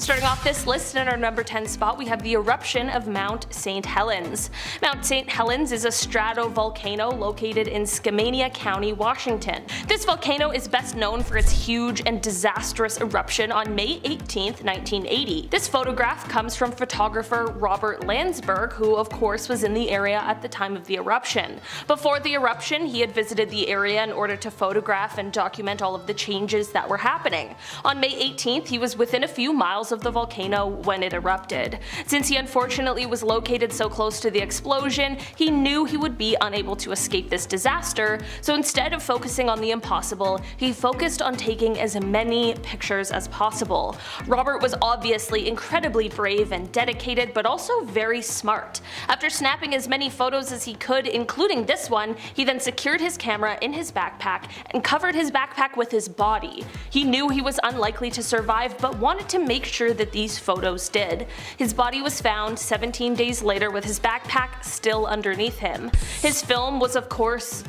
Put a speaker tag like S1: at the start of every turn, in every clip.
S1: Starting off this list in our number 10 spot, we have the eruption of Mount St Helens. Mount St Helens is a stratovolcano located in Skamania County, Washington. This volcano is best known for its huge and disastrous eruption on May 18, 1980. This photograph comes from photographer Robert Landsberg, who of course was in the area at the time of the eruption. Before the eruption, he had visited the area in order to photograph and document all of the changes that were happening. On May 18th, he was within a few miles of the volcano when it erupted. Since he unfortunately was located so close to the explosion, he knew he would be unable to escape this disaster, so instead of focusing on the impossible, he focused on taking as many pictures as possible. Robert was obviously incredibly brave and dedicated, but also very smart. After snapping as many photos as he could, including this one, he then secured his camera in his backpack and covered his backpack with his body. He knew he was unlikely to survive, but wanted to make sure that these photos did. His body was found 17 days later with his backpack still underneath him. His film was of course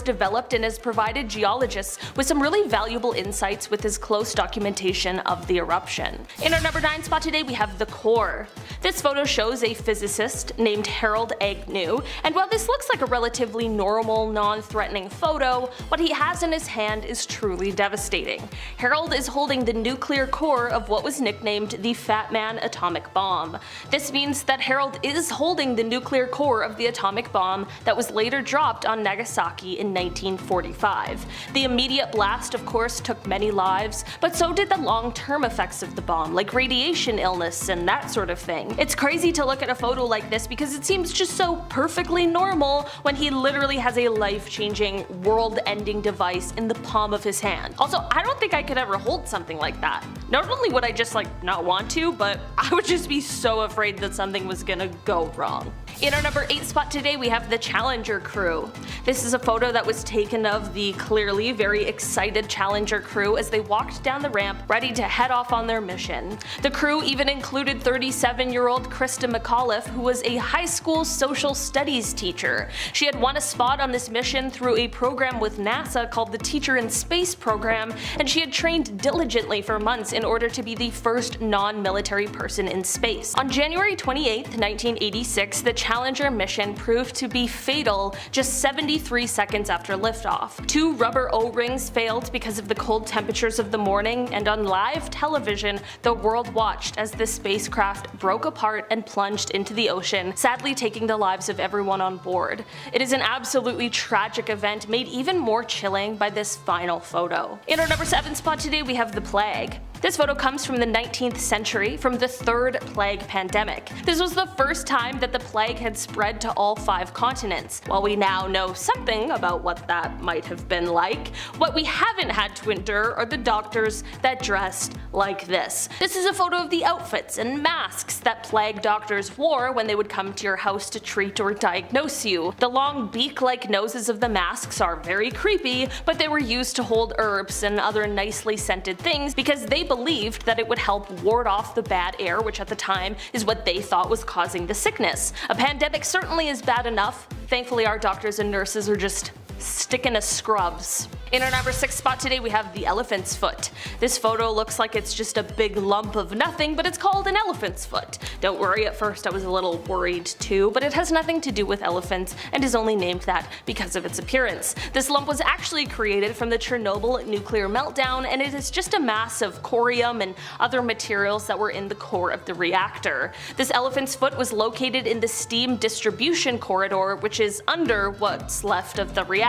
S1: developed and has provided geologists with some really valuable insights with his close documentation of the eruption. In our number 9 spot today, we have the core. This photo shows a physicist named Harold Agnew, and while this looks like a relatively normal, non-threatening photo, what he has in his hand is truly devastating. Harold is holding the nuclear core of what was nicknamed the Fat Man atomic bomb. This means that Harold is holding the nuclear core of the atomic bomb that was later dropped on Nagasaki in 1945. The immediate blast of course took many lives, but so did the long-term effects of the bomb, like radiation illness and that sort of thing. It's crazy to look at a photo like this because it seems just so perfectly normal when he literally has a life-changing, world-ending device in the palm of his hand. Also, I don't think I could ever hold something like that. Not only would I just not want to, but I would just be so afraid that something was gonna go wrong. In our number 8 spot today, we have the Challenger crew. This is a photo that was taken of the clearly very excited Challenger crew as they walked down the ramp ready to head off on their mission. The crew even included 37-year-old Krista McAuliffe, who was a high school social studies teacher. She had won a spot on this mission through a program with NASA called the Teacher in Space program, and she had trained diligently for months in order to be the first non-military person in space. On January 28, 1986, the Challenger mission proved to be fatal just 73 seconds after liftoff. 2 rubber O-rings failed because of the cold temperatures of the morning, and on live television, the world watched as the spacecraft broke apart and plunged into the ocean, sadly taking the lives of everyone on board. It is an absolutely tragic event made even more chilling by this final photo. In our number 7 spot today, we have the plague. This photo comes from the 19th century, from the third plague pandemic. This was the first time that the plague had spread to all 5 continents. While we now know something about what that might have been like, what we haven't had to endure are the doctors that dressed like this. This is a photo of the outfits and masks that plague doctors wore when they would come to your house to treat or diagnose you. The long beak-like noses of the masks are very creepy, but they were used to hold herbs and other nicely scented things because they believed that it would help ward off the bad air, which at the time is what they thought was causing the sickness. A pandemic certainly is bad enough. Thankfully, our doctors and nurses are just sticking to scrubs. In our number 6 spot today, we have the elephant's foot. This photo looks like it's just a big lump of nothing, but it's called an elephant's foot. Don't worry, at first I was a little worried too, but it has nothing to do with elephants and is only named that because of its appearance. This lump was actually created from the Chernobyl nuclear meltdown, and it is just a mass of corium and other materials that were in the core of the reactor. This elephant's foot was located in the steam distribution corridor, which is under what's left of the reactor.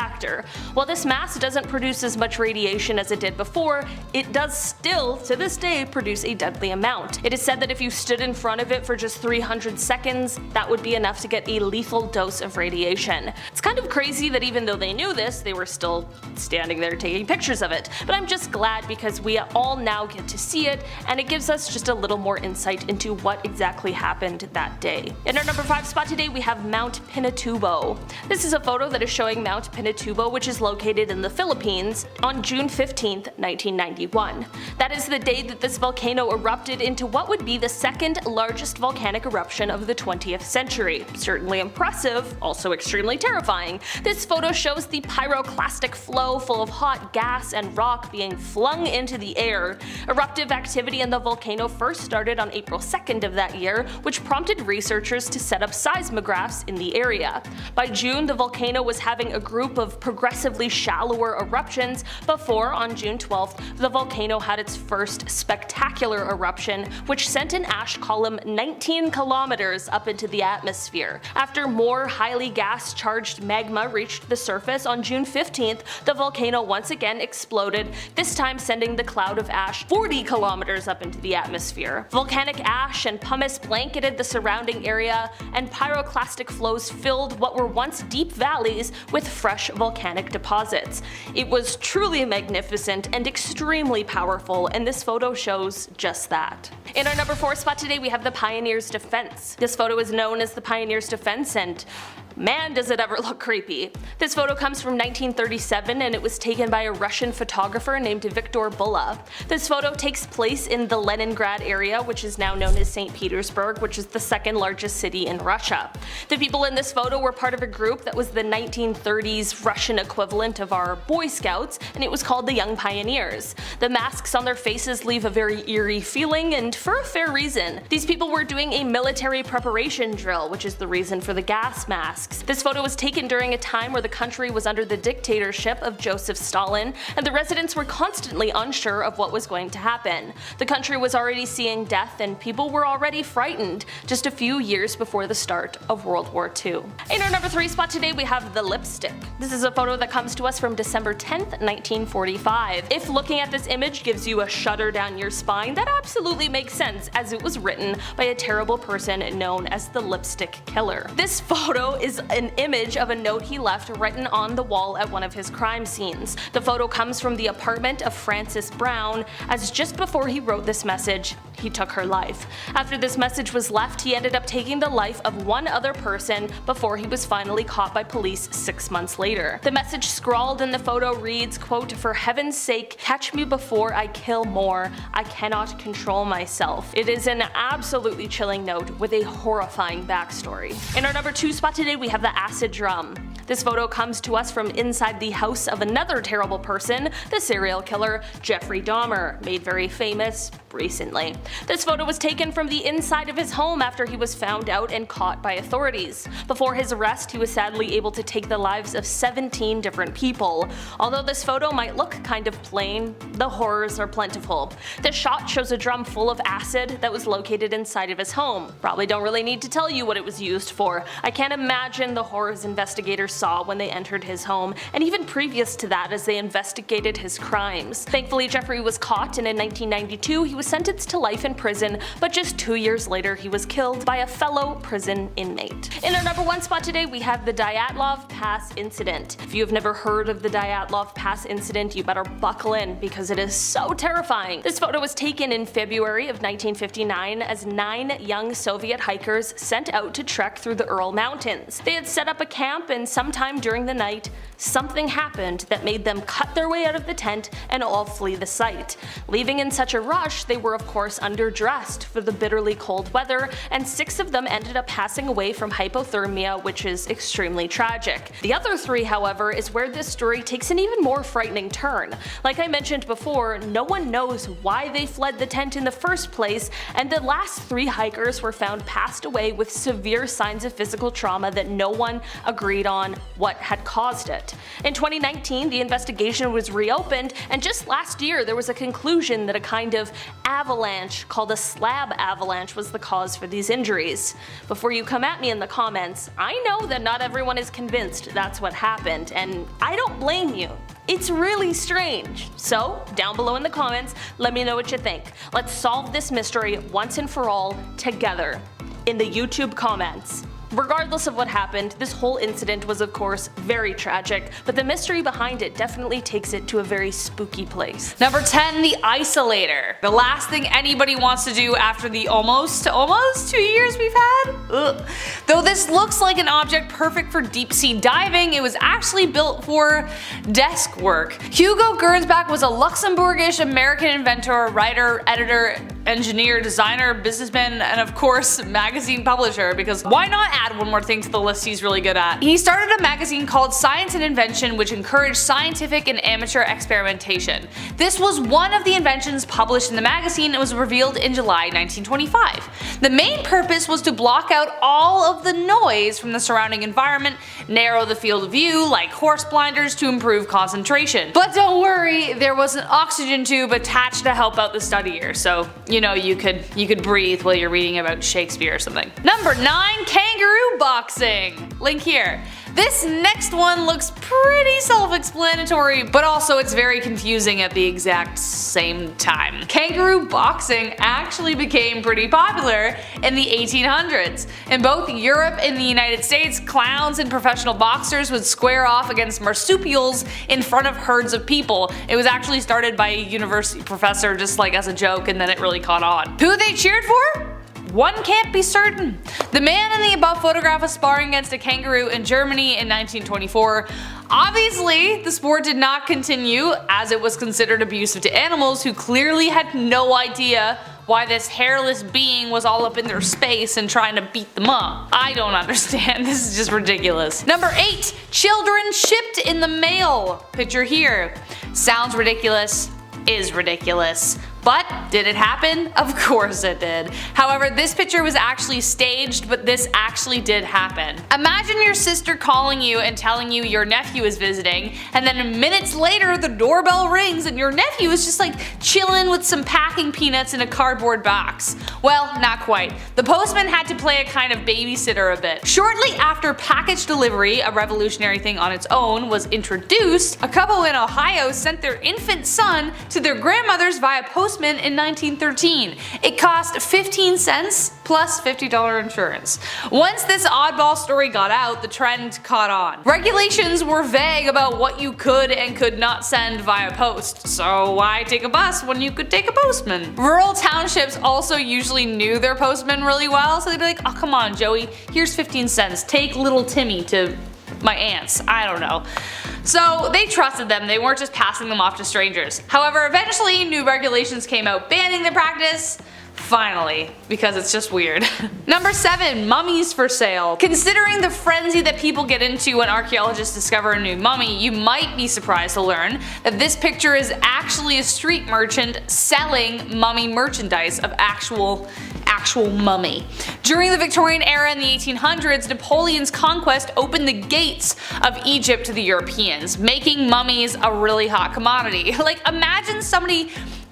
S1: While this mass doesn't produce as much radiation as it did before, it does still, to this day, produce a deadly amount. It is said that if you stood in front of it for just 300 seconds, that would be enough to get a lethal dose of radiation. It's kind of crazy that even though they knew this, they were still standing there taking pictures of it. But I'm just glad because we all now get to see it, and it gives us just a little more insight into what exactly happened that day. In our number 5 spot today, we have Mount Pinatubo. This is a photo that is showing Mount Pinatubo, which is located in the Philippines Philippines on June 15, 1991. That is the day that this volcano erupted into what would be the second largest volcanic eruption of the 20th century. Certainly impressive, also extremely terrifying. This photo shows the pyroclastic flow full of hot gas and rock being flung into the air. Eruptive activity in the volcano first started on April 2nd of that year, which prompted researchers to set up seismographs in the area. By June, the volcano was having a group of progressively shallower eruptions before, on June 12th, the volcano had its first spectacular eruption, which sent an ash column 19 kilometers up into the atmosphere. After more highly gas-charged magma reached the surface on June 15th, the volcano once again exploded, this time sending the cloud of ash 40 kilometers up into the atmosphere. Volcanic ash and pumice blanketed the surrounding area, and pyroclastic flows filled what were once deep valleys with fresh volcanic deposits. It was truly magnificent and extremely powerful, and this photo shows just that. In our number 4 spot today, we have the Pioneer's Defense. This photo is known as the Pioneer's Defense, and man does it ever look creepy. This photo comes from 1937 and it was taken by a Russian photographer named Viktor Bulla. This photo takes place in the Leningrad area, which is now known as St. Petersburg, which is the second largest city in Russia. The people in this photo were part of a group that was the 1930s Russian equivalent of our Boy Scouts, and it was called the Young Pioneers. The masks on their faces leave a very eerie feeling, and for a fair reason. These people were doing a military preparation drill, which is the reason for the gas masks. This photo was taken during a time where the country was under the dictatorship of Joseph Stalin, and the residents were constantly unsure of what was going to happen. The country was already seeing death, and people were already frightened just a few years before the start of World War II. In our number 3 spot today, we have the lipstick. This is a photo that comes to us from December 10th, 1945. If looking at this image gives you a shudder down your spine, that absolutely makes sense, as it was written by a terrible person known as the Lipstick Killer. This photo is an image of a note he left written on the wall at one of his crime scenes. The photo comes from the apartment of Frances Brown, as just before he wrote this message, he took her life. After this message was left, he ended up taking the life of one other person before he was finally caught by police 6 months later. The message scrawled in the photo reads, quote, "For heaven's sake, catch me before I kill more. I cannot control myself." It is an absolutely chilling note with a horrifying backstory. In our number 2 spot today, we have the acid drum. This photo comes to us from inside the house of another terrible person, the serial killer Jeffrey Dahmer, made very famous recently. This photo was taken from the inside of his home after he was found out and caught by authorities. Before his arrest, he was sadly able to take the lives of 17 different people. Although this photo might look kind of plain, the horrors are plentiful. This shot shows a drum full of acid that was located inside of his home. Probably don't really need to tell you what it was used for. I can't imagine the horrors investigators saw when they entered his home, and even previous to that as they investigated his crimes. Thankfully, Jeffrey was caught, and in 1992 he was sentenced to life in prison, but just 2 years later he was killed by a fellow prison inmate. In our number 1 spot today, we have the Dyatlov Pass incident. If you have never heard of the Dyatlov Pass incident, you better buckle in because it is so terrifying. This photo was taken in February of 1959 as 9 young Soviet hikers sent out to trek through the Ural Mountains. They had set up a camp, and sometime during the night, something happened that made them cut their way out of the tent and all flee the site. Leaving in such a rush, they were of course underdressed for the bitterly cold weather, and 6 of them ended up passing away from hypothermia, which is extremely tragic. The other 3, however, is where this story takes an even more frightening turn. Like I mentioned before, no one knows why they fled the tent in the first place, and the last 3 hikers were found passed away with severe signs of physical trauma that no one agreed on what had caused it. In 2019, the investigation was reopened, and just last year there was a conclusion that a kind of avalanche called a slab avalanche was the cause for these injuries. Before you come at me in the comments, I know that not everyone is convinced that's what happened, and I don't blame you. It's really strange. So, down below in the comments, let me know what you think. Let's solve this mystery once and for all together in the YouTube comments. Regardless of what happened, this whole incident was of course very tragic, but the mystery behind it definitely takes it to a very spooky place.
S2: Number 10, the Isolator. The last thing anybody wants to do after the almost 2 years we've had. Ugh. Though this looks like an object perfect for deep sea diving, it was actually built for desk work. Hugo Gernsback was a Luxembourgish American inventor, writer, editor, engineer, designer, businessman, and of course magazine publisher, because why not add one more thing to the list he's really good at. He started a magazine called Science and Invention, which encouraged scientific and amateur experimentation. This was one of the inventions published in the magazine and was revealed in July 1925. The main purpose was to block out all of the noise from the surrounding environment, narrow the field of view like horse blinders to improve concentration. But don't worry, there was an oxygen tube attached to help out the studier, so you know you could breathe while you're reading about Shakespeare or something. Number 9, Kangaroo Boxing. Link here. This next one looks pretty self-explanatory, but also it's very confusing at the exact same time. Kangaroo boxing actually became pretty popular in the 1800s. In both Europe and the United States, clowns and professional boxers would square off against marsupials in front of herds of people. It was actually started by a university professor just like as a joke, and then it really caught on. Who they cheered for? One can't be certain. The man in the above photograph was sparring against a kangaroo in Germany in 1924. Obviously, the sport did not continue as it was considered abusive to animals who clearly had no idea why this hairless being was all up in their space and trying to beat them up. I don't understand, this is just ridiculous. Number 8, children shipped in the mail. Picture here. Sounds ridiculous, is ridiculous. But did it happen? Of course it did. However, this picture was actually staged, but this actually did happen. Imagine your sister calling you and telling you your nephew is visiting, and then minutes later the doorbell rings and your nephew is just like chilling with some packing peanuts in a cardboard box. Well, not quite. The postman had to play a kind of babysitter a bit. Shortly after package delivery, a revolutionary thing on its own, was introduced, a couple in Ohio sent their infant son to their grandmother's via postman in 1913. It cost 15 cents plus $50 insurance. Once this oddball story got out, the trend caught on. Regulations were vague about what you could and could not send via post, so why take a bus when you could take a postman? Rural townships also usually knew their postmen really well, so they'd be like, oh come on Joey, here's 15 cents, take little Timmy to my aunt's, I don't know. So they trusted them, they weren't just passing them off to strangers. However, eventually new regulations came out banning the practice. Finally, because it's just weird. Number 7, mummies for sale. Considering the frenzy that people get into when archaeologists discover a new mummy, you might be surprised to learn that this picture is actually a street merchant selling mummy merchandise of actual mummy. During the Victorian era in the 1800s, Napoleon's conquest opened the gates of Egypt to the Europeans, making mummies a really hot commodity. Like imagine somebody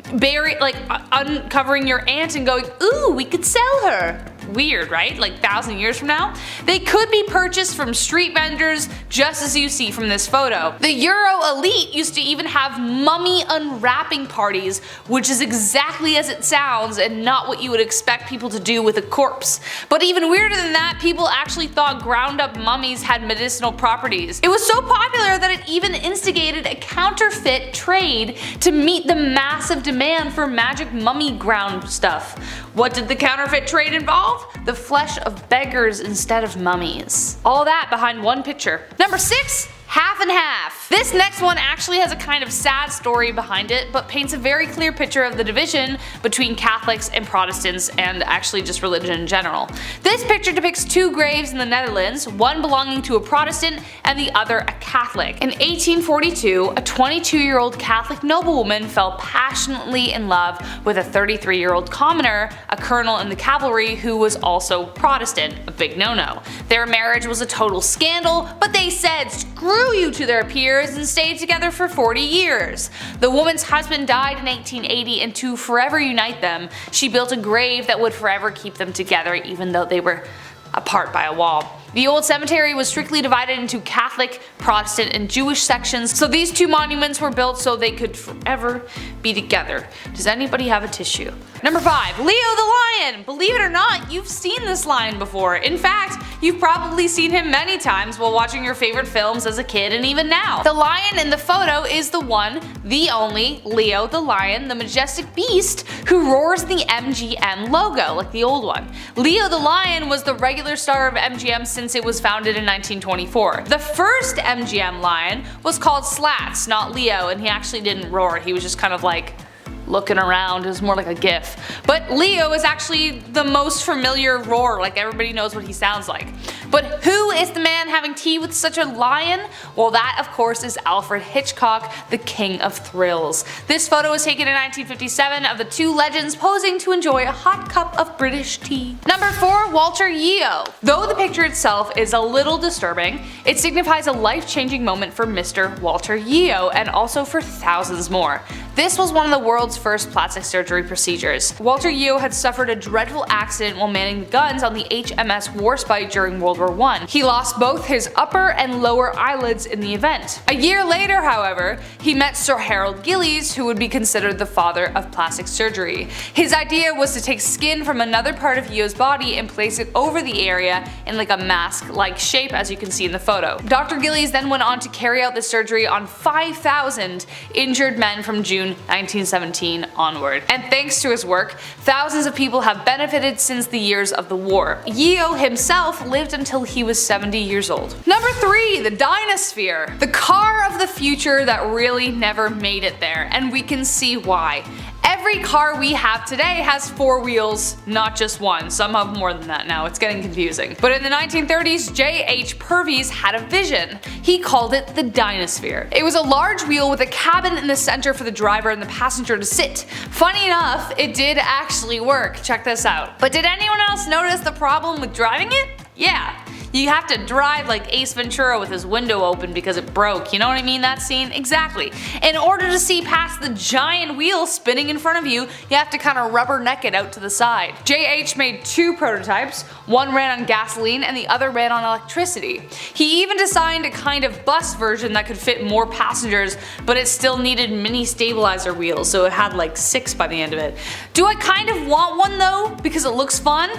S2: uncovering your aunt and going, ooh, we could sell her. Weird, right? Like 1,000 years from now? They could be purchased from street vendors, just as you see from this photo. The Euro elite used to even have mummy unwrapping parties, which is exactly as it sounds and not what you would expect people to do with a corpse. But even weirder than that, people actually thought ground up mummies had medicinal properties. It was so popular that it even instigated a counterfeit trade to meet the massive demand for magic mummy ground stuff. What did the counterfeit trade involve? The flesh of beggars instead of mummies. All that behind one picture. Number 6, half and half. This next one actually has a kind of sad story behind it, but paints a very clear picture of the division between Catholics and Protestants, and actually just religion in general. This picture depicts 2 graves in the Netherlands, one belonging to a Protestant and the other a Catholic. In 1842, a 22-year-old Catholic noblewoman fell passionately in love with a 33-year-old commoner, a colonel in the cavalry who was also Protestant, a big no-no. Their marriage was a total scandal, but they said screw you to their peers and stayed together for 40 years. The woman's husband died in 1880, and to forever unite them, she built a grave that would forever keep them together even though they were apart by a wall. The old cemetery was strictly divided into Catholic, Protestant, and Jewish sections, so these two monuments were built so they could forever be together. Does anybody have a tissue? Number 5. Leo the Lion! Believe it or not, you've seen this lion before. In fact, you've probably seen him many times while watching your favorite films as a kid and even now. The lion in the photo is the one, the only, Leo the Lion, the majestic beast who roars the MGM logo, like the old one. Leo the Lion was the regular star of MGM since it was founded in 1924. The first MGM lion was called Slats, not Leo, and he actually didn't roar, he was just kind of like looking around. It was more like a gif. But Leo is actually the most familiar roar, like everybody knows what he sounds like. But who is the man having tea with such a lion? Well, that of course is Alfred Hitchcock, the king of thrills. This photo was taken in 1957 of the two legends posing to enjoy a hot cup of British tea. Number 4. Walter Yeo. Though the picture itself is a little disturbing, it signifies a life-changing moment for Mr. Walter Yeo and also for thousands more. This was one of the world's first plastic surgery procedures. Walter Yeo had suffered a dreadful accident while manning the guns on the HMS Warspite during World War I. He lost both his upper and lower eyelids in the event. A year later, however, he met Sir Harold Gillies, who would be considered the father of plastic surgery. His idea was to take skin from another part of Yeo's body and place it over the area in like a mask-like shape, as you can see in the photo. Dr. Gillies then went on to carry out the surgery on 5,000 injured men from June 1917 onward. And thanks to his work, thousands of people have benefited since the years of the war. Yeo himself lived until he was 70 years old. Number 3. The Dinosphere. The car of the future that really never made it there, and we can see why. Every car we have today has 4 wheels, not just one. Some have more than that now, it's getting confusing. But in the 1930s, J.H. Purvis had a vision. He called it the Dinosphere. It was a large wheel with a cabin in the center for the driver and the passenger to sit. Funny enough, it did actually work. Check this out. But did anyone else notice the problem with driving it? Yeah. You have to drive like Ace Ventura with his window open because it broke, you know what I mean, that scene? Exactly. In order to see past the giant wheel spinning in front of you, you have to kind of rubberneck it out to the side. JH made 2 prototypes, one ran on gasoline and the other ran on electricity. He even designed a kind of bus version that could fit more passengers, but it still needed mini stabilizer wheels, so it had like 6 by the end of it. Do I kind of want one though, because it looks fun?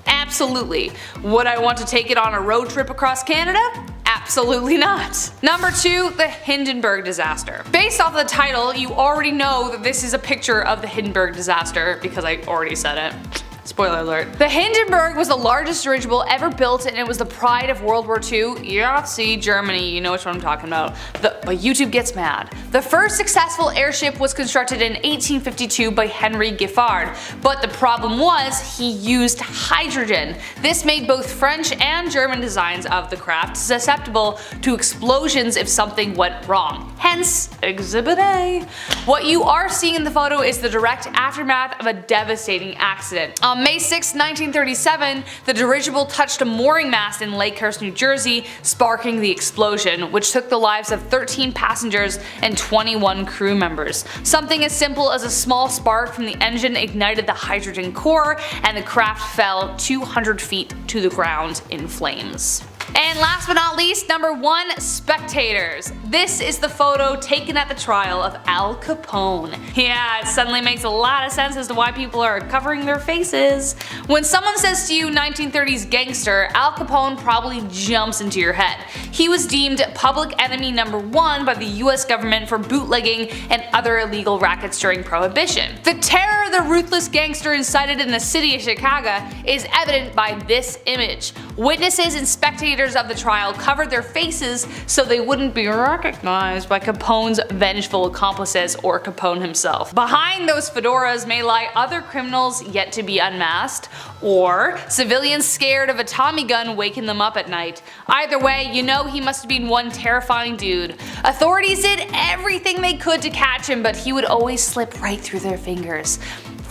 S2: Absolutely. Would I want to take it on a road trip across Canada? Absolutely not. Number 2. The Hindenburg Disaster. Based off the title, you already know that this is a picture of the Hindenburg Disaster because I already said it. Spoiler alert. The Hindenburg was the largest dirigible ever built and it was the pride of World War II. Yahtzee, Germany, you know which one I'm talking about. But YouTube gets mad. The first successful airship was constructed in 1852 by Henry Giffard, but the problem was he used hydrogen. This made both French and German designs of the craft susceptible to explosions if something went wrong. Hence, Exhibit A. What you are seeing in the photo is the direct aftermath of a devastating accident. On May 6, 1937, the dirigible touched a mooring mast in Lakehurst, New Jersey, sparking the explosion, which took the lives of 13 passengers and 21 crew members. Something as simple as a small spark from the engine ignited the hydrogen core, and the craft fell 200 feet to the ground in flames. And last but not least, number 1, Spectators. This is the photo taken at the trial of Al Capone. Yeah, it suddenly makes a lot of sense as to why people are covering their faces. When someone says to you 1930s gangster, Al Capone probably jumps into your head. He was deemed public enemy number 1 by the US government for bootlegging and other illegal rackets during Prohibition. The terror the ruthless gangster incited in the city of Chicago is evident by this image. Witnesses and spectators of the trial covered their faces so they wouldn't be recognized by Capone's vengeful accomplices or Capone himself. Behind those fedoras may lie other criminals yet to be unmasked, or civilians scared of a Tommy gun waking them up at night. Either way, you know he must have been one terrifying dude. Authorities did everything they could to catch him, but he would always slip right through their fingers.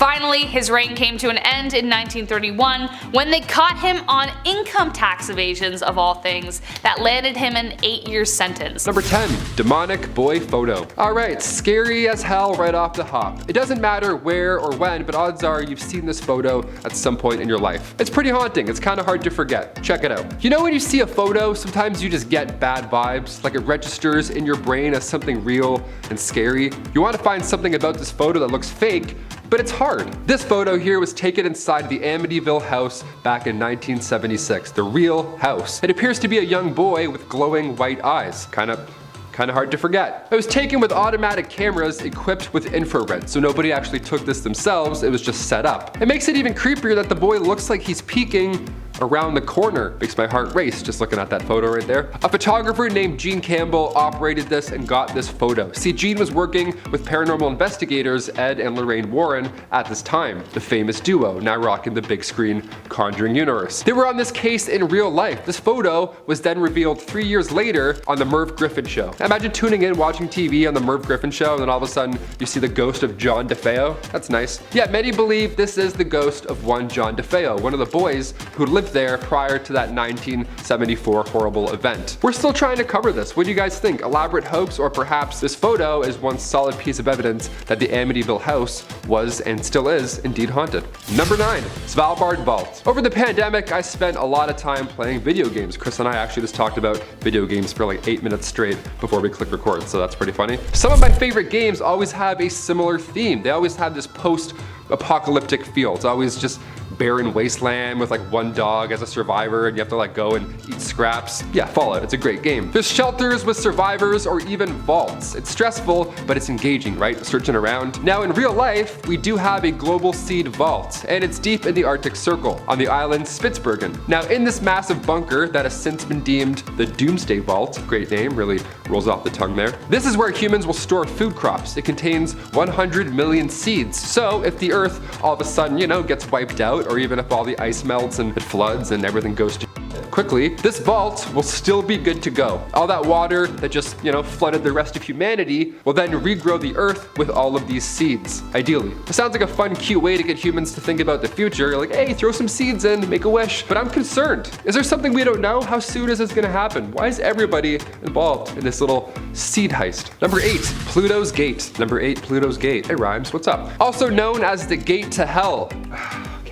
S2: Finally, his reign came to an end in 1931 when they caught him on income tax evasions of all things that landed him an 8-year sentence.
S3: Number 10. Demonic boy photo. Alright, scary as hell right off the hop. It doesn't matter where or when, but odds are you've seen this photo at some point in your life. It's pretty haunting, it's kind of hard to forget. Check it out. You know when you see a photo, sometimes you just get bad vibes, like it registers in your brain as something real and scary. You want to find something about this photo that looks fake, but it's hard. This photo here was taken inside the Amityville house back in 1976, the real house. It appears to be a young boy with glowing white eyes. Kind of hard to forget. It was taken with automatic cameras equipped with infrared, so nobody actually took this themselves, it was just set up. It makes it even creepier that the boy looks like he's peeking around the corner. Makes my heart race just looking at that photo right there. A photographer named Gene Campbell operated this and got this photo. See, Gene was working with paranormal investigators Ed and Lorraine Warren at this time, the famous duo, now rocking the big screen Conjuring universe. They were on this case in real life. This photo was then revealed 3 years later on the Merv Griffin show. Imagine tuning in, watching TV on the Merv Griffin show, and then all of a sudden you see the ghost of John DeFeo. That's nice. Yeah, many believe this is the ghost of one John DeFeo, one of the boys who lived there prior to that 1974 horrible event. We're still trying to cover this. What do you guys think? Elaborate hoax, or perhaps this photo is one solid piece of evidence that the Amityville house was and still is indeed haunted? Number 9. Valard Vault. Over the pandemic, I spent a lot of time playing video games. Chris and I actually just talked about video games for like 8 minutes straight before we click record, so that's pretty funny. Some of my favorite games always have a similar theme. They always have this post-apocalyptic feel. It's always just barren wasteland with like one dog as a survivor and you have to like go and eat scraps. Yeah, Fallout, it's a great game. There's shelters with survivors or even vaults. It's stressful, but it's engaging, right? Searching around. Now in real life, we do have a global seed vault, and it's deep in the Arctic Circle on the island Spitsbergen. Now in this massive bunker that has since been deemed the Doomsday Vault, great name, really rolls off the tongue there. This is where humans will store food crops. It contains 100 million seeds. So if the earth all of a sudden, gets wiped out, or even if all the ice melts and it floods and everything goes to quickly, this vault will still be good to go. All that water that just, flooded the rest of humanity will then regrow the earth with all of these seeds, ideally. It sounds like a fun, cute way to get humans to think about the future. You're like, hey, throw some seeds in, make a wish. But I'm concerned. Is there something we don't know? How soon is this gonna happen? Why is everybody involved in this little seed heist? Number 8, Plutos Gate. Number 8, Plutos Gate. It rhymes, what's up? Also known as the Gate to Hell.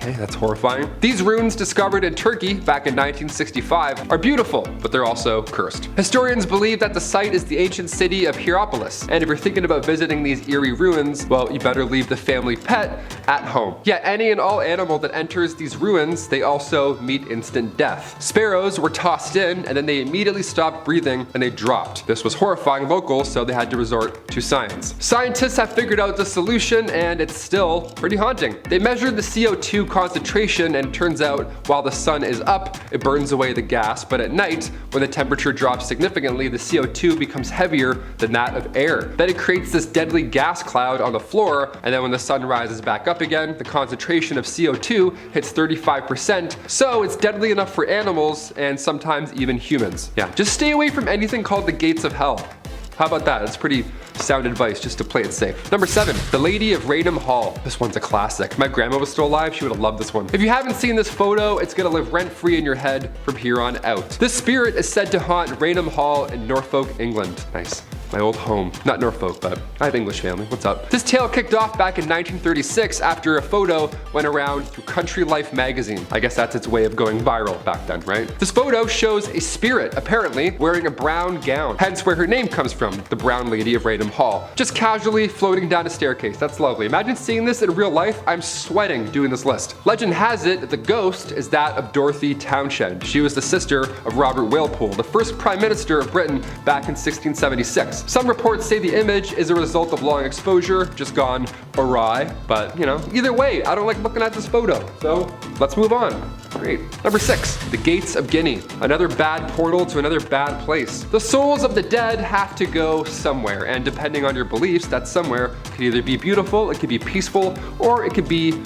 S3: Okay, that's horrifying. These ruins discovered in Turkey back in 1965 are beautiful, but they're also cursed. Historians believe that the site is the ancient city of Hierapolis, and if you're thinking about visiting these eerie ruins, well, you better leave the family pet at home. Yeah, any and all animal that enters these ruins, they also meet instant death. Sparrows were tossed in, and then they immediately stopped breathing and they dropped. This was horrifying locals, so they had to resort to science. Scientists have figured out the solution, and it's still pretty haunting. They measured the CO2 concentration, and it turns out while the sun is up, it burns away the gas, but at night, when the temperature drops significantly, the CO2 becomes heavier than that of air. Then it creates this deadly gas cloud on the floor, and then when the sun rises back up again, the concentration of CO2 hits 35%, so it's deadly enough for animals and sometimes even humans. Yeah, just stay away from anything called the Gates of Hell. How about that? That's pretty sound advice just to play it safe. Number 7, The Lady of Raynham Hall. This one's a classic. If my grandma was still alive, she would have loved this one. If you haven't seen this photo, it's gonna live rent-free in your head from here on out. This spirit is said to haunt Raynham Hall in Norfolk, England. Nice. My old home. Not Norfolk, but I have English family. What's up? This tale kicked off back in 1936 after a photo went around through Country Life magazine. I guess that's its way of going viral back then, right? This photo shows a spirit, apparently, wearing a brown gown, hence where her name comes from, the Brown Lady of Raynham Hall. Just casually floating down a staircase. That's lovely. Imagine seeing this in real life. I'm sweating doing this list. Legend has it that the ghost is that of Dorothy Townshend. She was the sister of Robert Walpole, the first Prime Minister of Britain back in 1676. Some reports say the image is a result of long exposure, just gone awry, but either way, I don't like looking at this photo, so let's move on. Great. Number 6, the Gates of Guinea. Another bad portal to another bad place. The souls of the dead have to go somewhere, and depending on your beliefs, that somewhere could either be beautiful, it could be peaceful, or it could be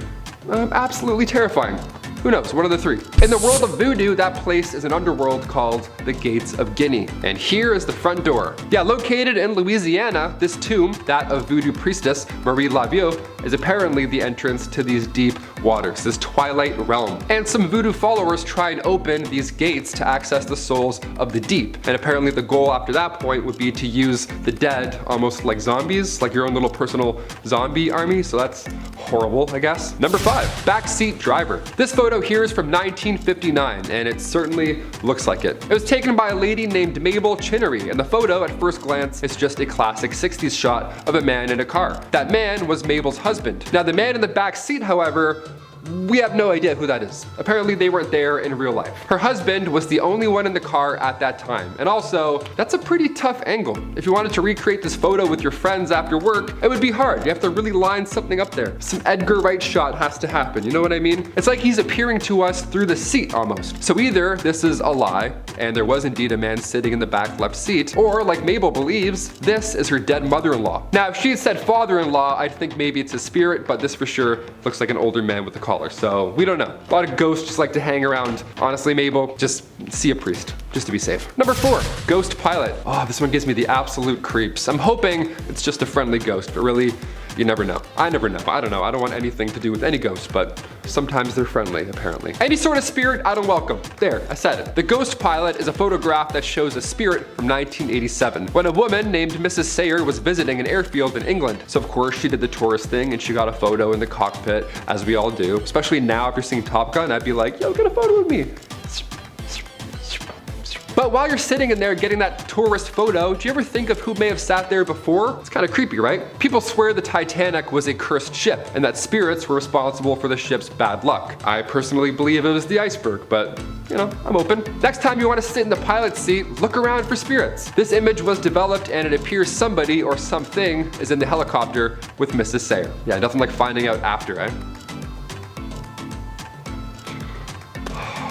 S3: absolutely terrifying. Who knows? One of the three. In the world of voodoo, that place is an underworld called the Gates of Guinea. And here is the front door. Yeah, located in Louisiana, this tomb, that of voodoo priestess Marie Laveau, is apparently the entrance to these deep waters, this twilight realm. And some voodoo followers try and open these gates to access the souls of the deep. And apparently the goal after that point would be to use the dead almost like zombies, like your own little personal zombie army. So that's horrible, I guess. Number 5, Backseat Driver. This photo here is from 1959, and it certainly looks like it. It was taken by a lady named Mabel Chinnery, and the photo, at first glance, is just a classic 60s shot of a man in a car. That man was Mabel's husband. Now, the man in the back seat, however, we have no idea who that is. Apparently they weren't there in real life. Her husband was the only one in the car at that time. And also, that's a pretty tough angle. If you wanted to recreate this photo with your friends after work, it would be hard. You have to really line something up there. Some Edgar Wright shot has to happen, you know what I mean? It's like he's appearing to us through the seat almost. So either this is a lie, and there was indeed a man sitting in the back left seat, or like Mabel believes, this is her dead mother-in-law. Now, if she had said father-in-law, I'd think maybe it's a spirit, but this for sure looks like an older man with a collar. So we don't know. A lot of ghosts just like to hang around. Honestly, Mabel, just see a priest, just to be safe. Number 4, Ghost Pilot. Oh, this one gives me the absolute creeps. I'm hoping it's just a friendly ghost, but really, you never know. I never know. I don't know. I don't want anything to do with any ghost, but sometimes they're friendly, apparently. Any sort of spirit, I don't welcome. There, I said it. The Ghost Pilot is a photograph that shows a spirit from 1987, when a woman named Mrs. Sayer was visiting an airfield in England. So of course she did the tourist thing and she got a photo in the cockpit, as we all do. Especially now if you're seeing Top Gun, I'd be like, yo, get a photo with me. But while you're sitting in there getting that tourist photo, do you ever think of who may have sat there before? It's kind of creepy, right? People swear the Titanic was a cursed ship and that spirits were responsible for the ship's bad luck. I personally believe it was the iceberg, but you know, I'm open. Next time you want to sit in the pilot's seat, look around for spirits. This image was developed and it appears somebody or something is in the helicopter with Mrs. Sayer. Yeah, nothing like finding out after, eh?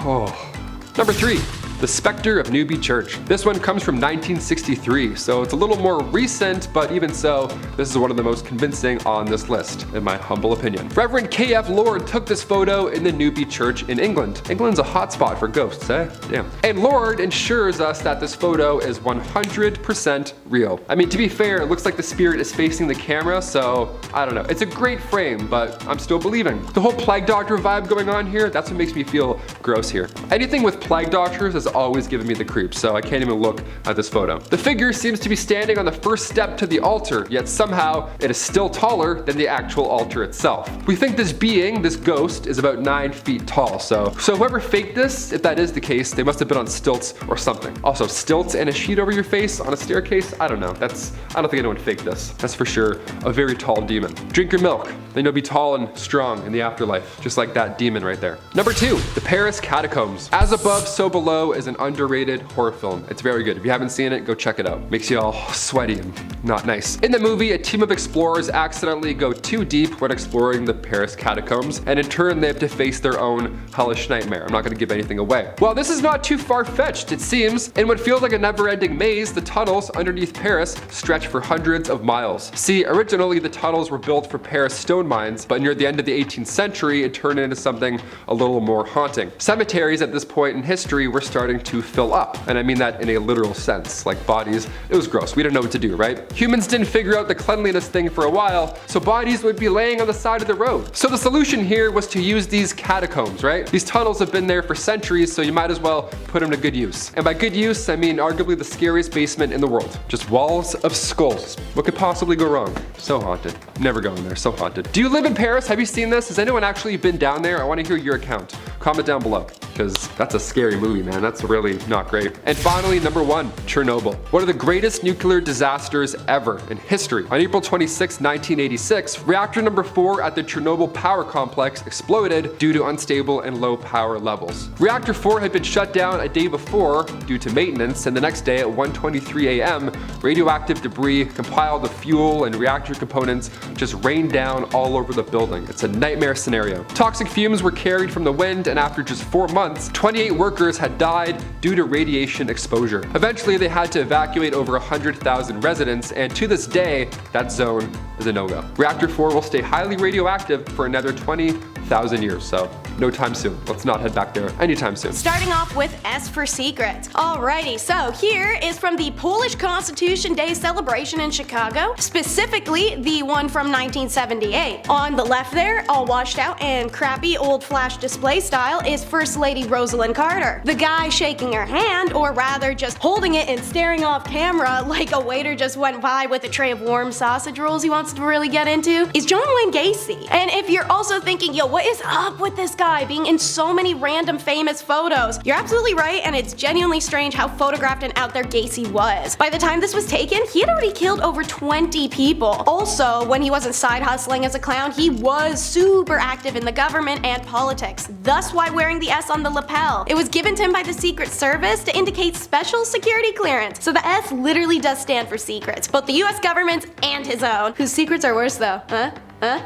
S3: Oh. Number 3. The Spectre of Newbie Church. This one comes from 1963, so it's a little more recent, but even so, this is one of the most convincing on this list, in my humble opinion. Reverend K.F. Lord took this photo in the Newbie Church in England. England's a hotspot for ghosts, eh? Damn. And Lord ensures us that this photo is 100% real. I mean, to be fair, it looks like the spirit is facing the camera, so I don't know. It's a great frame, but I'm still believing. The whole Plague Doctor vibe going on here, that's what makes me feel gross here. Anything with Plague Doctors is always giving me the creeps, so I can't even look at this photo. The figure seems to be standing on the first step to the altar, yet somehow it is still taller than the actual altar itself. We think this being, this ghost, is about 9 feet tall, so whoever faked this, if that is the case, they must have been on stilts or something. Also, stilts and a sheet over your face on a staircase? I don't know. I don't think anyone faked this. That's for sure a very tall demon. Drink your milk, then you'll be tall and strong in the afterlife, just like that demon right there. Number 2, the Paris Catacombs. As above, so below is an underrated horror film. It's very good. If you haven't seen it, go check it out. Makes you all sweaty and not nice. In the movie, a team of explorers accidentally go too deep when exploring the Paris Catacombs, and in turn they have to face their own hellish nightmare. I'm not going to give anything away. Well, this is not too far-fetched, it seems. In what feels like a never-ending maze, the tunnels underneath Paris stretch for hundreds of miles. See, originally the tunnels were built for Paris stone mines, but near the end of the 18th century, it turned into something a little more haunting. Cemeteries at this point in history were starting to fill up, and I mean that in a literal sense, like bodies. It was gross. We didn't know what to do, right? Humans didn't figure out the cleanliness thing for a while, so bodies would be laying on the side of the road. So the solution here was to use these catacombs, right? These tunnels have been there for centuries, so you might as well put them to good use. And by good use, I mean arguably the scariest basement in the world. Just walls of skulls. What could possibly go wrong? So haunted. Never go in there, so haunted. Do you live in Paris? Have you seen this? Has anyone actually been down there? I want to hear your account. Comment down below, because that's a scary movie, man. That's really not great. And finally, number 1, Chernobyl. One of the greatest nuclear disasters ever in history. On April 26, 1986, reactor number 4 at the Chernobyl power complex exploded due to unstable and low power levels. Reactor 4 had been shut down a day before due to maintenance, and the next day at 1:23 a.m., radioactive debris compiled of fuel and reactor components just rained down all over the building. It's a nightmare scenario. Toxic fumes were carried from the wind, and after just 4 months, 28 workers had died due to radiation exposure. Eventually, they had to evacuate over 100,000 residents, and to this day, that zone is a no-go. Reactor 4 will stay highly radioactive for another 20,000 years, so No time soon. Let's not head back there anytime soon.
S4: Starting off with S for secret. Alrighty, so here is from the Polish Constitution Day celebration in Chicago, specifically the one from 1978. On the left there, all washed out and crappy old flash display style, is First Lady Rosalind Carter. The guy shaking her hand, or rather just holding it and staring off camera like a waiter just went by with a tray of warm sausage rolls he wants to really get into, is John Wayne Gacy. And if you're also thinking, yo, what is up with this guy being in so many random famous photos, you're absolutely right, and it's genuinely strange how photographed and out there Gacy was. By the time this was taken, he had already killed over 20 people. Also, when he wasn't side hustling as a clown, he was super active in the government and politics, thus why wearing the S on the lapel. It was given to him by the Secret Service to indicate special security clearance, so the S literally does stand for secrets, both the US government's and his own, whose secrets are worse though, huh?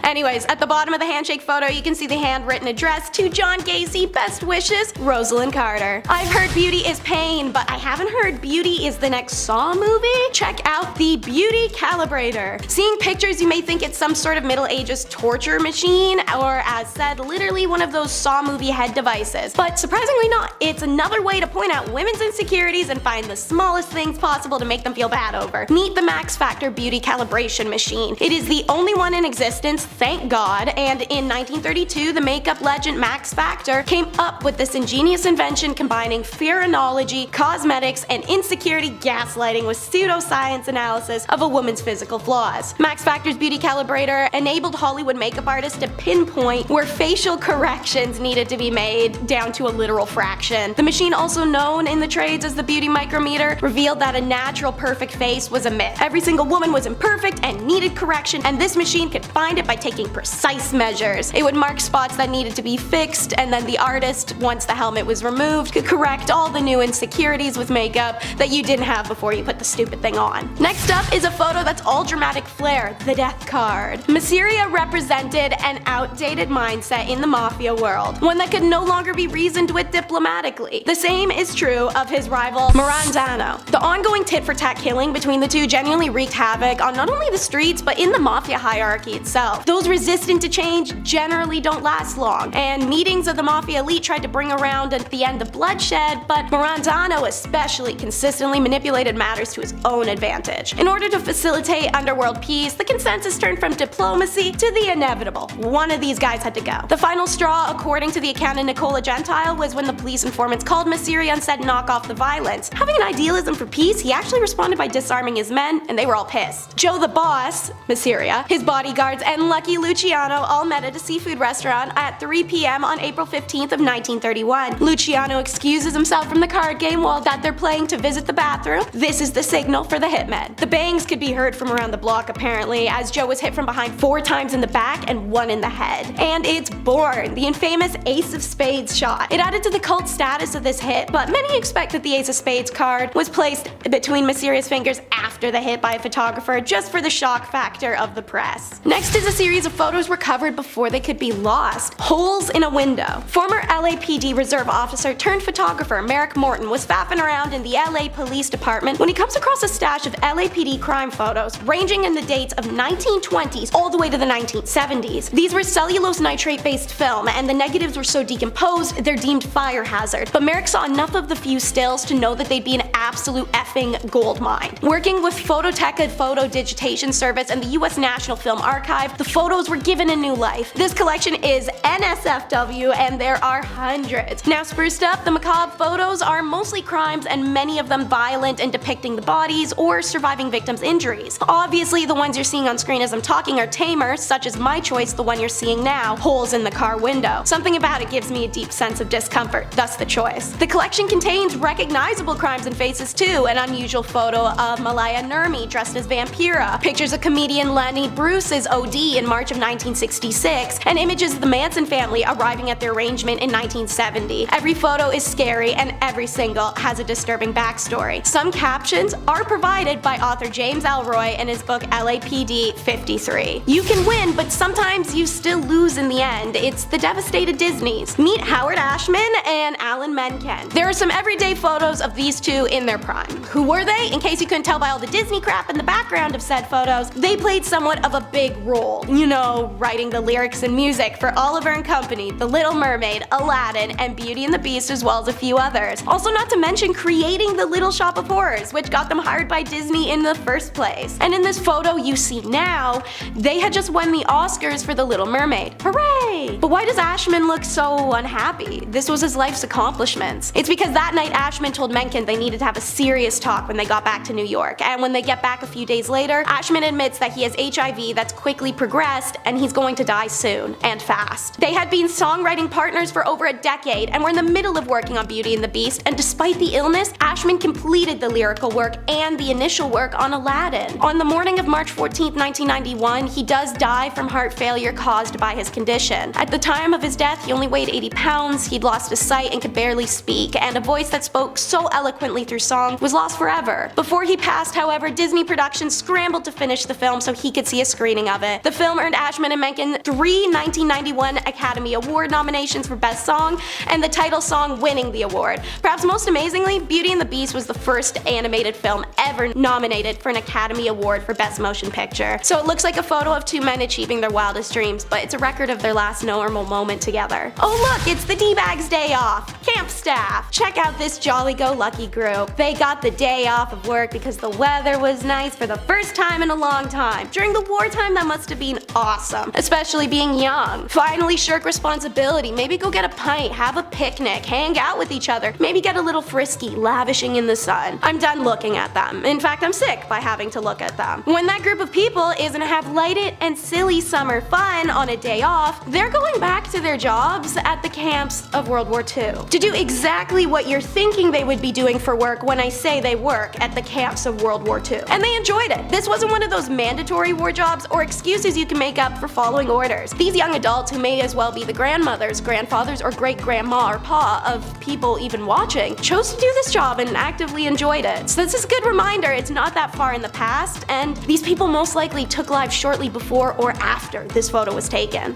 S4: Anyways, at the bottom of the handshake photo, you can see the handwritten address to John Gacy, best wishes, Rosalind Carter. I've heard beauty is pain, but I haven't heard beauty is the next Saw movie? Check out the Beauty Calibrator. Seeing pictures, you may think it's some sort of Middle Ages torture machine, or as said, literally one of those Saw movie head devices. But surprisingly not, it's another way to point out women's insecurities and find the smallest things possible to make them feel bad over. Meet the Max Factor Beauty Calibration Machine. It is the only one in existence, thank God, and in 1932 the makeup legend Max Factor came up with this ingenious invention combining phrenology, cosmetics, and insecurity gaslighting with pseudoscience analysis of a woman's physical flaws. Max Factor's Beauty Calibrator enabled Hollywood makeup artists to pinpoint where facial corrections needed to be made down to a literal fraction. The machine, also known in the trades as the Beauty Micrometer, revealed that a natural perfect face was a myth. Every single woman was imperfect and needed correction, and this machine could find it by taking precise measures. It would mark spots that needed to be fixed, and then the artist, once the helmet was removed, could correct all the new insecurities with makeup that you didn't have before you put the stupid thing on. Next up is a photo that's all dramatic flair, the death card. Masseria represented an outdated mindset in the mafia world, one that could no longer be reasoned with diplomatically. The same is true of his rival Maranzano. The ongoing tit-for-tat killing between the two genuinely wreaked havoc on not only the streets but in the mafia hierarchy itself. Those resistant to change generally don't last long, and meetings of the mafia elite tried to bring around at the end of bloodshed, but Maranzano especially consistently manipulated matters to his own advantage. In order to facilitate underworld peace, the consensus turned from diplomacy to the inevitable. One of these guys had to go. The final straw, according to the account of Nicola Gentile, was when the police informants called Masseria and said knock off the violence. Having an idealism for peace, he actually responded by disarming his men, and they were all pissed. Joe the Boss, Masseria, his bodyguards, and Lucky Luciano all met at a seafood restaurant at 3 p.m. on April 15th of 1931. Luciano excuses himself from the card game while that they're playing to visit the bathroom. This is the signal for the hitmen. The bangs could be heard from around the block apparently, as Joe was hit from behind 4 times in the back and 1 in the head. And it's born, the infamous Ace of Spades shot. It added to the cult status of this hit, but many expect that the Ace of Spades card was placed between Masseria's fingers after the hit by a photographer just for the shock factor of the press. Next is a series of photos recovered before they could be lost. Holes in a window. Former LAPD reserve officer turned photographer Merrick Morton was faffing around in the LA Police Department when he comes across a stash of LAPD crime photos ranging in the dates of 1920s all the way to the 1970s. These were cellulose nitrate based film, and the negatives were so decomposed they're deemed fire hazard, but Merrick saw enough of the few stills to know that they'd be an absolute effing gold mine. Working with Phototeca Photo Digitation Service and the US National Film Archive, the photos were given a new life. This collection is NSFW, and there are hundreds. Now spruced up, the macabre photos are mostly crimes, and many of them violent and depicting the bodies or surviving victims' injuries. Obviously, the ones you're seeing on screen as I'm talking are tamer, such as my choice, the one you're seeing now, holes in the car window. Something about it gives me a deep sense of discomfort, thus the choice. The collection contains recognizable crimes and faces too, an unusual photo of Malaya Nurmi dressed as Vampira, pictures of comedian Lenny Bruce's OD in March of 1966, and images of the Manson family arriving at their arrangement in 1970. Every photo is scary, and every single has a disturbing backstory. Some captions are provided by author James Elroy in his book LAPD 53. You can win, but sometimes you still lose in the end. It's the devastated Disneys. Meet Howard Ashman and Alan Menken. There are some everyday photos of these two in their prime. Who were they? In case you couldn't tell by all the Disney crap in the background of said photos, they played somewhat of a big role role. You know, writing the lyrics and music for Oliver and Company, The Little Mermaid, Aladdin, and Beauty and the Beast, as well as a few others. Also, not to mention creating the Little Shop of Horrors, which got them hired by Disney in the first place. And in this photo you see now, they had just won the Oscars for The Little Mermaid. Hooray! But why does Ashman look so unhappy? This was his life's accomplishments. It's because that night Ashman told Mencken they needed to have a serious talk when they got back to New York, and when they get back a few days later, Ashman admits that he has HIV that's quickly progressed and he's going to die soon, and fast. They had been songwriting partners for over a decade and were in the middle of working on Beauty and the Beast, and despite the illness, Ashman completed the lyrical work and the initial work on Aladdin. On the morning of March 14, 1991, he does die from heart failure caused by his condition. At the time of his death, he only weighed 80 pounds, he'd lost his sight and could barely speak, and a voice that spoke so eloquently through song was lost forever. Before he passed, however, Disney Productions scrambled to finish the film so he could see a screening of it. The film earned Ashman and Mencken 3 1991 Academy Award nominations for Best Song, and the title song winning the award. Perhaps most amazingly, Beauty and the Beast was the first animated film ever nominated for an Academy Award for Best Motion Picture. So it looks like a photo of two men achieving their wildest dreams, but it's a record of their last normal moment together. Oh look, it's the D-Bags day off! Camp staff! Check out this jolly-go-lucky group. They got the day off of work because the weather was nice for the first time in a long time. During the wartime, that must have been awesome, especially being young. Finally shirk responsibility, maybe go get a pint, have a picnic, hang out with each other, maybe get a little frisky, lavishing in the sun. I'm done looking at them. In fact, I'm sick by having to look at them. When that group of people is gonna have lighted and silly summer fun on a day off, they're going back to their jobs at the camps of World War II to do exactly what you're thinking they would be doing for work when I say they work at the camps of World War II. And they enjoyed it. This wasn't one of those mandatory war jobs or excuses you can make up for following orders. These young adults, who may as well be the grandmothers, grandfathers, or great-grandma or pa of people even watching, chose to do this job and actively enjoyed it. So this is a good reminder it's not that far in the past, and these people most likely took lives shortly before or after this photo was taken.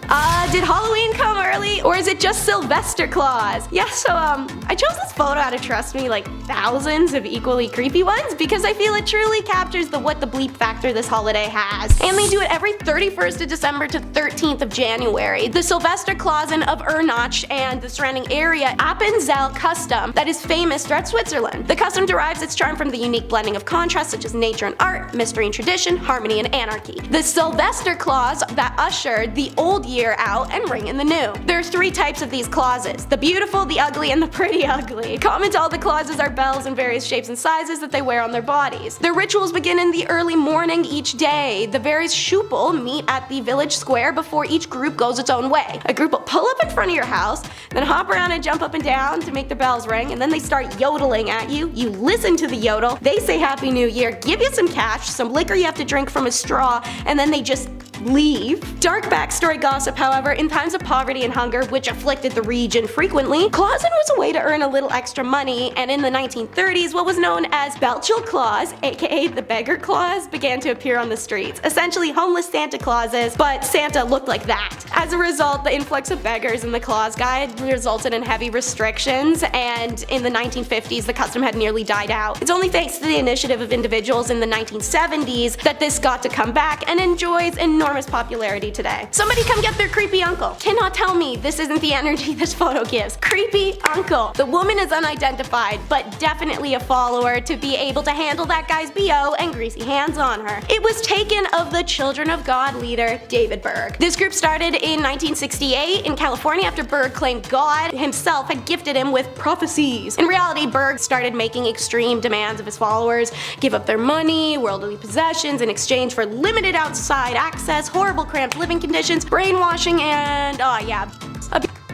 S4: Did Halloween come early, or is it just Sylvester Claws? Yeah, so I chose this photo out of, trust me, like thousands of equally creepy ones because I feel it truly captures the what the bleep factor this holiday has. And they do it every 31st of December to 13th of January. The Sylvester Clausen of Ernach and the surrounding area Appenzell custom that is famous throughout Switzerland. The custom derives its charm from the unique blending of contrasts such as nature and art, mystery and tradition, harmony and anarchy. The Sylvester Claws that usher the old year out and ring in the new. There are 3 types of these clauses: the beautiful, the ugly, and the pretty ugly. Common to all the clauses are bells in various shapes and sizes that they wear on their bodies. Their rituals begin in the early morning each day. The various Schupel meet at the village square before each group goes its own way. A group will pull up in front of your house, then hop around and jump up and down to make their bells ring, and then they start yodeling at you. You listen to the yodel, they say Happy New Year, give you some cash, some liquor you have to drink from a straw, and then they just leave. Dark backstory gossip, however, in times of poverty and hunger, which afflicted the region frequently, Clausen was a way to earn a little extra money, and in the 1930s, what was known as Belchel Claus, aka the Beggar Claus, began to appear on the streets. Essentially homeless Santa Clauses, but Santa looked like that. As a result, the influx of beggars in the Claus Guide resulted in heavy restrictions, and in the 1950s, the custom had nearly died out. It's only thanks to the initiative of individuals in the 1970s that this got to come back and enjoys enormous popularity today. Somebody come get their creepy uncle. Cannot tell me this isn't the energy this photo gives. Creepy uncle. The woman is unidentified, but definitely a follower to be able to handle that guy's BO and greasy hands on her. It was taken of the Children of God leader, David Berg. This group started in 1968 in California after Berg claimed God himself had gifted him with prophecies. In reality, Berg started making extreme demands of his followers, give up their money, worldly possessions in exchange for limited outside access, horrible cramped living conditions, brainwashing, and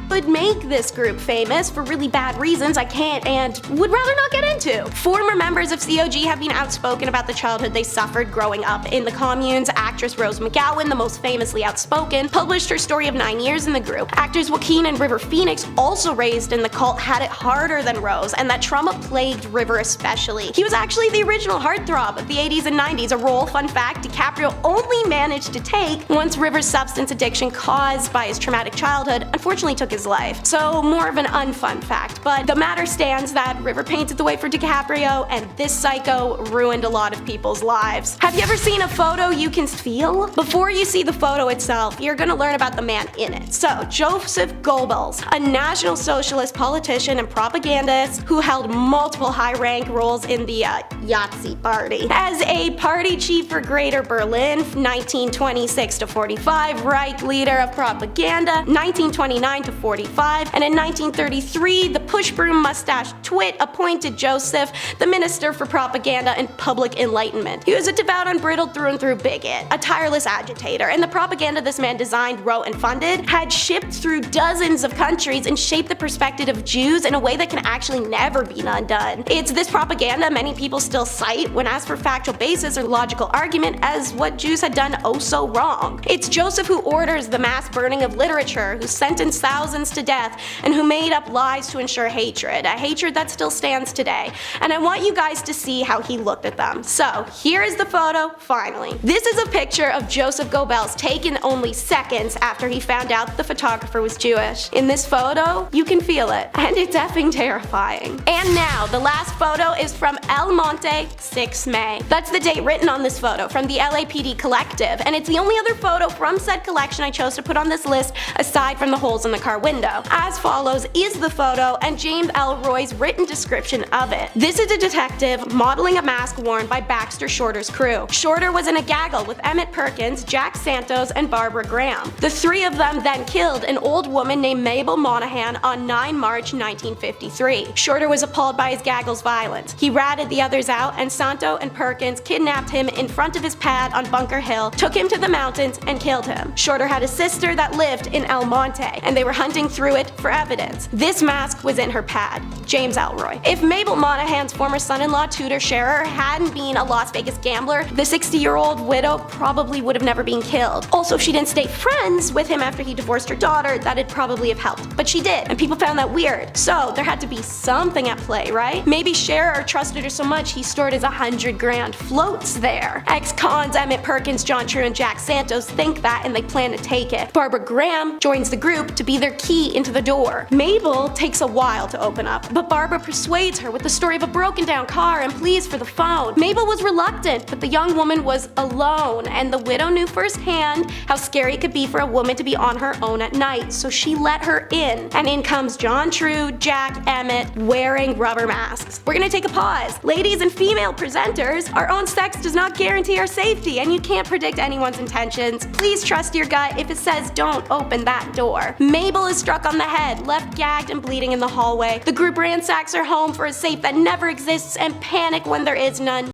S4: would make this group famous for really bad reasons I can't and would rather not get into. Former members of COG have been outspoken about the childhood they suffered growing up in the communes. Actress Rose McGowan, the most famously outspoken, published her story of 9 years in the group. Actors Joaquin and River Phoenix, also raised in the cult, had it harder than Rose, and that trauma plagued River especially. He was actually the original heartthrob of the 80s and 90s, a role, fun fact, DiCaprio only managed to take once River's substance addiction caused by his traumatic childhood unfortunately took his his life. So more of an unfun fact, but the matter stands that River painted the way for DiCaprio, and this psycho ruined a lot of people's lives. Have you ever seen a photo you can feel? Before you see the photo itself, you're gonna learn about the man in it. So, Joseph Goebbels, a National Socialist politician and propagandist who held multiple high-rank roles in the Yahtzee party. As a party chief for Greater Berlin, 1926 to 45, Reich leader of propaganda, 1929 to 45, and in 1933, the push-broom mustache twit appointed Joseph the Minister for Propaganda and Public Enlightenment. He was a devout, unbridled through and through bigot, a tireless agitator, and the propaganda this man designed, wrote, and funded had shipped through dozens of countries and shaped the perspective of Jews in a way that can actually never be undone. It's this propaganda many people still cite when asked for factual basis or logical argument as what Jews had done oh so wrong. It's Joseph who orders the mass burning of literature, who sentenced thousands to death, and who made up lies to ensure hatred, a hatred that still stands today. And I want you guys to see how he looked at them. So here is the photo, finally. This is a picture of Joseph Goebbels taken only seconds after he found out the photographer was Jewish. In this photo, you can feel it, and it's effing terrifying. And now, the last photo is from El Monte, 6 May. That's the date written on this photo from the LAPD Collective, and it's the only other photo from said collection I chose to put on this list aside from the holes in the car window. As follows is the photo and James Elroy's written description of it. This is a detective modeling a mask worn by Baxter Shorter's crew. Shorter was in a gaggle with Emmett Perkins, Jack Santos, and Barbara Graham. The three of them then killed an old woman named Mabel Monahan on 9 March 1953. Shorter was appalled by his gaggle's violence. He ratted the others out, and Santo and Perkins kidnapped him in front of his pad on Bunker Hill, took him to the mountains, and killed him. Shorter had a sister that lived in El Monte, and they were hunting through it for evidence. This mask was in her pad. James Elroy. If Mabel Monahan's former son-in-law Tudor Scherer hadn't been a Las Vegas gambler, the 60-year-old widow probably would have never been killed. Also, if she didn't stay friends with him after he divorced her daughter, that'd probably have helped. But she did, and people found that weird. So there had to be something at play, right? Maybe Scherer trusted her so much he stored his 100 grand floats there. Ex-cons Emmett Perkins, John True, and Jack Santos think that, and they plan to take it. Barbara Graham joins the group to be their key into the door. Mabel takes a while to open up, but Barbara persuades her with the story of a broken down car and pleas for the phone. Mabel was reluctant, but the young woman was alone, and the widow knew firsthand how scary it could be for a woman to be on her own at night, so she let her in. And in comes John True, Jack, Emmett, wearing rubber masks. We're gonna take a pause. Ladies and female presenters, our own sex does not guarantee our safety, and you can't predict anyone's intentions. Please trust your gut if it says don't open that door. Mabel is struck on the head, left gagged and bleeding in the hallway. The group ransacks her home for a safe that never exists and panic when there is none.